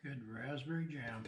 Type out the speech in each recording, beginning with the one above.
Good raspberry jam.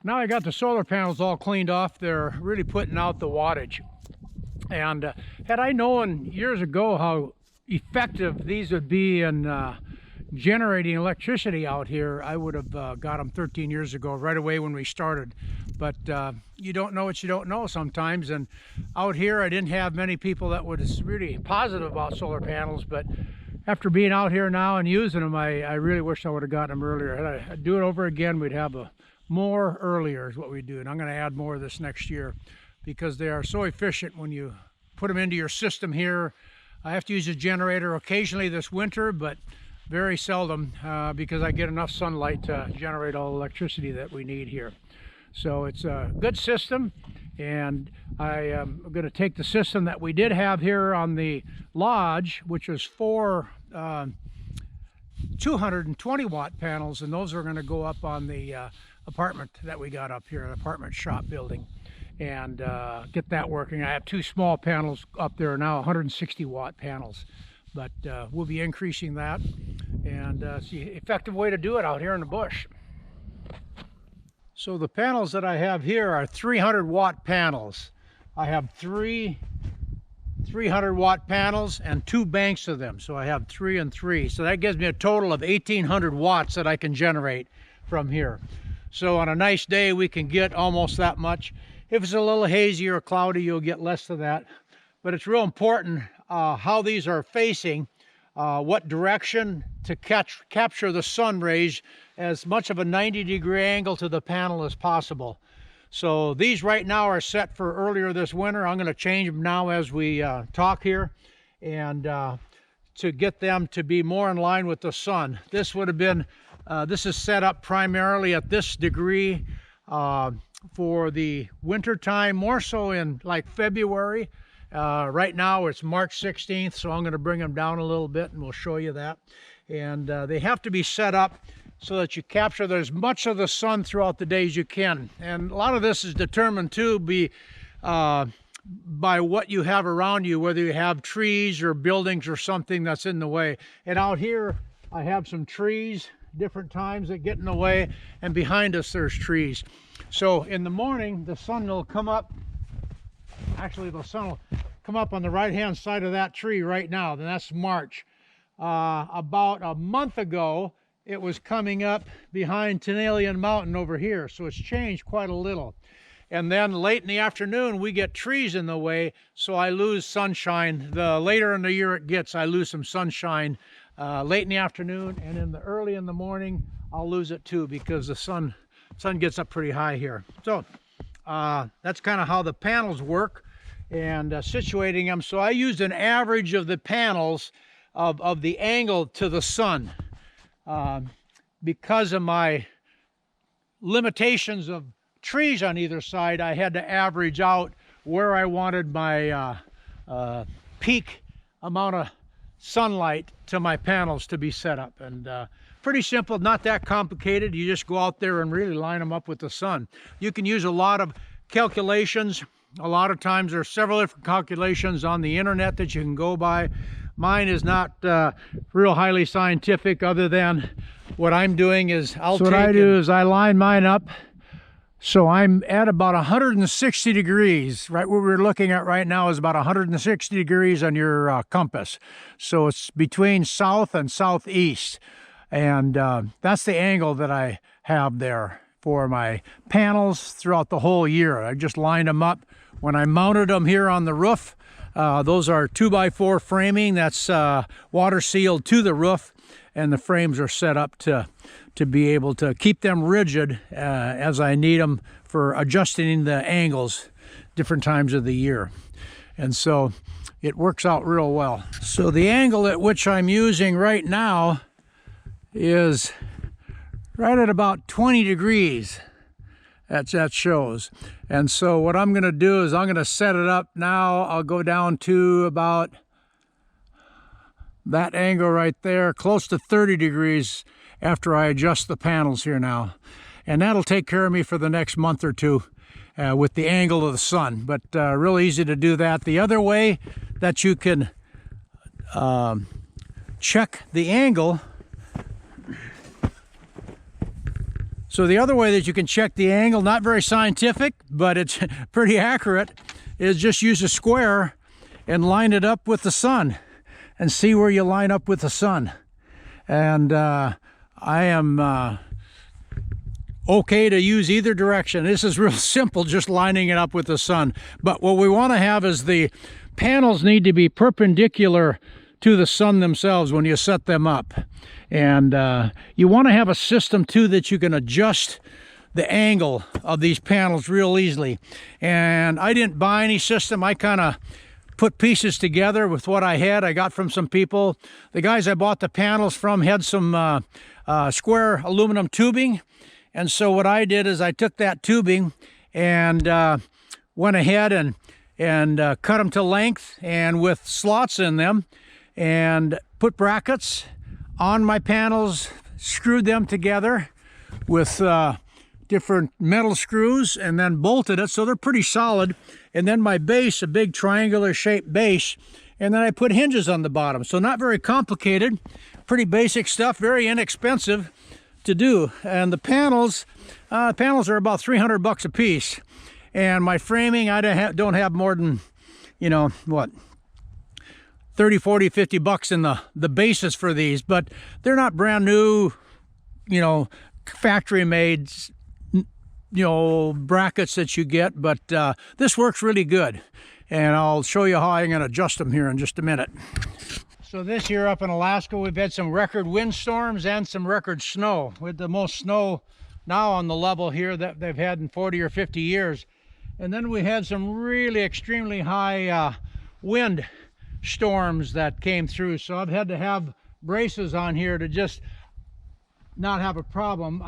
Now I got the solar panels all cleaned off. They're really putting out the wattage. And had I known years ago how effective these would be in generating electricity out here, I would have got them 13 years ago, right away when we started. But you don't know what you don't know sometimes. And out here, I didn't have many people that was really positive about solar panels. But after being out here now and using them, I really wish I would have gotten them earlier. Had I do it over again, we'd have more earlier is what we do. And I'm going to add more of this next year because they are so efficient when you put them into your system here. I have to use a generator occasionally this winter, but very seldom because I get enough sunlight to generate all the electricity that we need here. So it's a good system, and I am going to take the system that we did have here on the lodge, which was 4 220 watt panels, and those are going to go up on the apartment that we got up here, an apartment shop building, and get that working. I have 2 small panels up there now, 160 watt panels, but we'll be increasing that, and it's the effective way to do it out here in the bush. So the panels that I have here are 300 watt panels. I have 3 300 watt panels and 2 banks of them, so I have 3 and 3. So that gives me a total of 1,800 watts that I can generate from here. So on a nice day we can get almost that much. If it's a little hazy or cloudy, you'll get less of that. But it's real important how these are facing, what direction to capture the sun rays, as much of a 90-degree angle to the panel as possible. So these right now are set for earlier this winter. I'm going to change them now as we talk here, and to get them to be more in line with the sun. This would have been, this is set up primarily at this degree for the winter time, more so in like February. Right now it's March 16th, so I'm going to bring them down a little bit and we'll show you that. And they have to be set up so that you capture as much of the sun throughout the day as you can. And a lot of this is determined too by what you have around you, whether you have trees or buildings or something that's in the way. And out here I have some trees, different times that get in the way, and behind us there's trees. So in the morning the sun will come up, actually the sun will come up on the right hand side of that tree right now, and that's March. About a month ago it was coming up behind Tenalian Mountain over here, so it's changed quite a little. And then late in the afternoon we get trees in the way, so I lose sunshine. The later in the year it gets, I lose some sunshine late in the afternoon, and in the early in the morning I'll lose it too, because the sun gets up pretty high here. So that's kind of how the panels work. and situating them. So I used an average of the panels of the angle to the sun. Because of my limitations of trees on either side, I had to average out where I wanted my peak amount of sunlight to my panels to be set up. And pretty simple, not that complicated. You just go out there and really line them up with the sun. You can use a lot of calculations. A lot of times there's several different calculations on the internet that you can go by. Mine is not real highly scientific, other than what I'm doing is I line mine up so I'm at about 160 degrees. Right where we're looking at right now is about 160 degrees on your compass. So it's between south and southeast. And that's the angle that I have there for my panels throughout the whole year. I just lined them up. When I mounted them here on the roof, those are 2x4 framing that's water sealed to the roof, and the frames are set up to be able to keep them rigid as I need them for adjusting the angles different times of the year. And so it works out real well. So the angle at which I'm using right now is right at about 20 degrees. That shows. And so what I'm going to do is I'm going to set it up now. I'll go down to about that angle right there, close to 30 degrees after I adjust the panels here now. And that'll take care of me for the next month or two with the angle of the sun. But real easy to do that. The other way that you can check the angle, so the other way that you can check the angle, not very scientific, but it's pretty accurate, is just use a square and line it up with the sun and see where you line up with the sun. And I am okay to use either direction. This is real simple, just lining it up with the sun. But what we want to have is the panels need to be perpendicular to the sun themselves when you set them up. And you want to have a system too that you can adjust the angle of these panels real easily. And I didn't buy any system. I kind of put pieces together with what I had. I got from some people. The guys I bought the panels from had some square aluminum tubing. And so what I did is I took that tubing and went ahead and cut them to length and with slots in them, and put brackets on my panels, screwed them together with different metal screws, and then bolted it so they're pretty solid. And then my base, a big triangular shaped base, and then I put hinges on the bottom. So not very complicated, pretty basic stuff, very inexpensive to do. And the panels are about 300 bucks a piece. And my framing, I don't have more than, you know, what, 30, 40, 50 bucks in the basis for these, but they're not brand new, you know, factory made, you know, brackets that you get, but this works really good. And I'll show you how I'm going to adjust them here in just a minute. So this year up in Alaska, we've had some record windstorms and some record snow. With the most snow now on the level here that they've had in 40 or 50 years. And then we had some really extremely high wind storms that came through. So I've had to have braces on here to just not have a problem.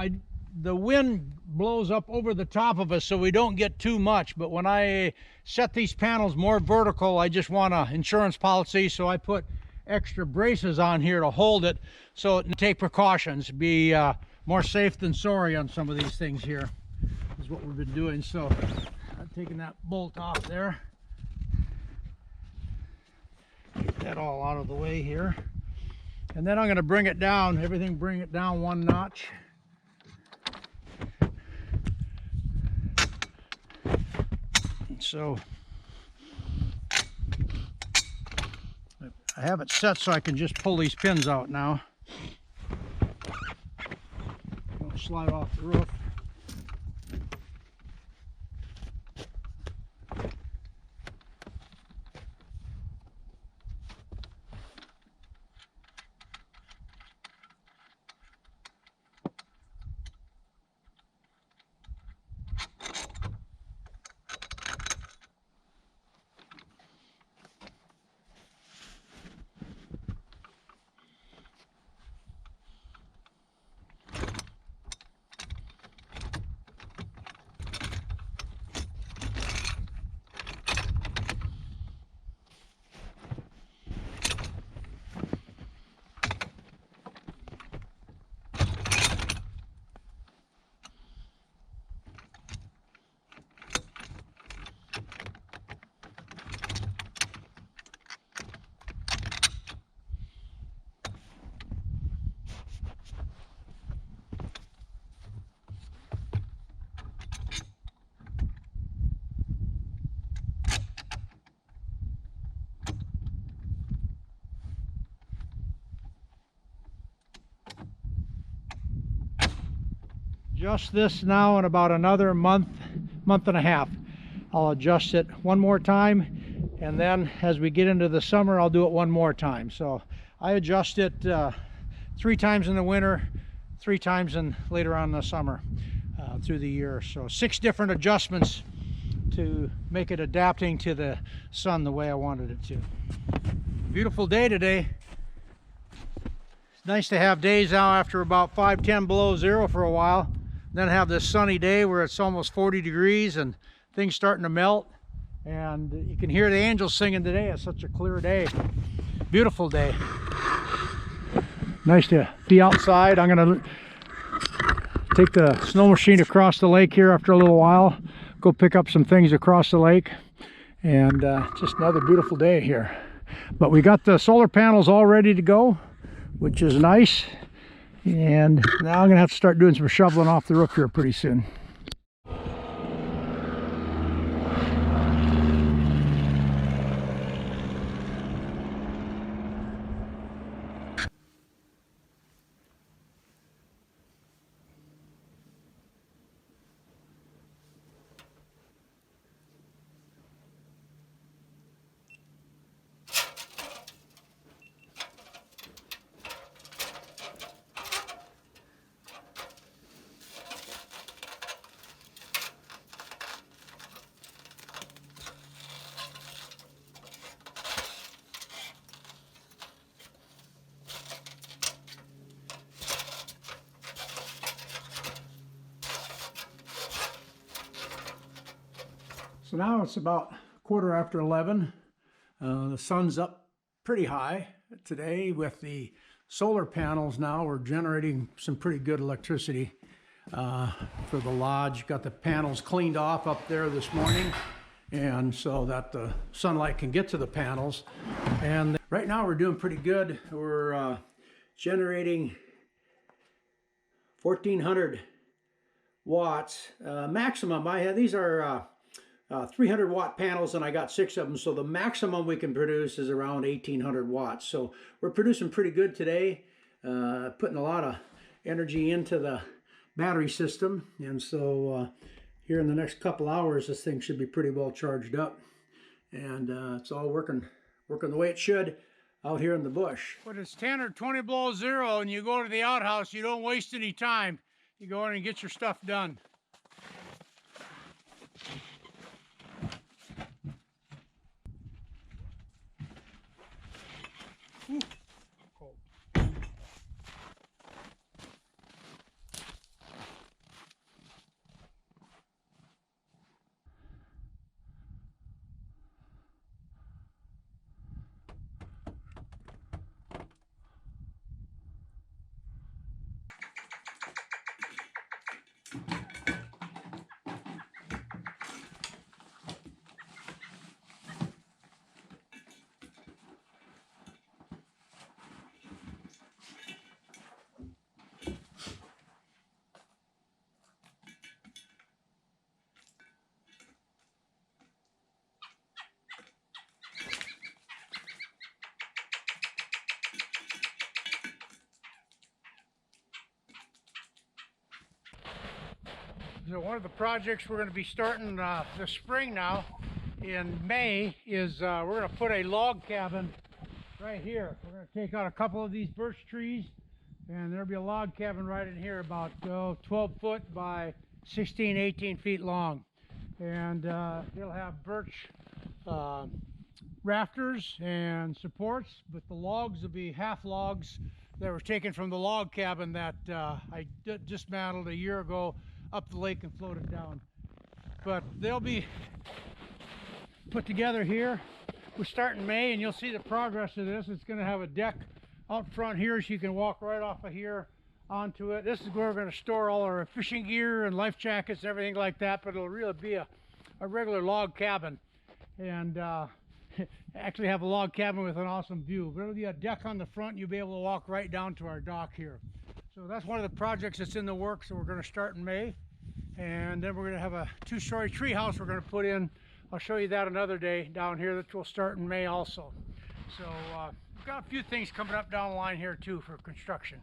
The wind blows up over the top of us so we don't get too much, but when I set these panels more vertical, I just want an insurance policy, so I put extra braces on here to hold it, so take precautions, be more safe than sorry on some of these things here, is what we've been doing. So I'm taking that bolt off there. Get that all out of the way here. And then I'm going to bring it down, bring it down one notch. So I have it set so I can just pull these pins out now. Don't slide off the roof. Adjust this now in about another month and a half. I'll adjust it one more time, and then as we get into the summer I'll do it one more time. So I adjust it 3 times in the winter, 3 times later on in the summer through the year. So 6 different adjustments to make it adapting to the sun the way I wanted it to. Beautiful day today. It's nice to have days now after about 5-10 below zero for a while, then have this sunny day where it's almost 40 degrees and things starting to melt, and you can hear the angels singing today. It's such a clear day, beautiful day. Nice to be outside. I'm gonna take the snow machine across the lake here after a little while, go pick up some things across the lake, and just another beautiful day here. But we got the solar panels all ready to go, which is nice, and now I'm gonna have to start doing some shoveling off the roof here pretty soon. So now it's about 11:15. The sun's up pretty high today. With the solar panels now, we're generating some pretty good electricity for the lodge. Got the panels cleaned off up there this morning, and so that the sunlight can get to the panels. And right now we're doing pretty good. We're generating 1,400 watts maximum. These are 300 watt panels, and I got 6 of them, so the maximum we can produce is around 1,800 watts. So we're producing pretty good today, putting a lot of energy into the battery system, and so here in the next couple hours this thing should be pretty well charged up, and it's all working the way it should out here in the bush. When it's 10 or 20 below zero and you go to the outhouse, you don't waste any time. You go in and get your stuff done. Ooh, cold. So one of the projects we're going to be starting this spring now in May is we're going to put a log cabin right here. We're going to take out a couple of these birch trees, and there'll be a log cabin right in here about 12 foot by 16, 18 feet long. And it'll have birch rafters and supports, but the logs will be half logs that were taken from the log cabin that I dismantled a year ago up the lake and floated down. But they'll be put together here. We're starting May, and you'll see the progress of this. It's going to have a deck out front here, so you can walk right off of here onto it. This is where we're going to store all our fishing gear and life jackets and everything like that, but it'll really be a regular log cabin, and actually have a log cabin with an awesome view. But it'll be a deck on the front. You'll be able to walk right down to our dock here. So that's one of the projects that's in the works, so we're going to start in May. And then we're going to have a 2-story tree house we're going to put in. I'll show you that another day down here, that will start in May also. So we've got a few things coming up down the line here too for construction.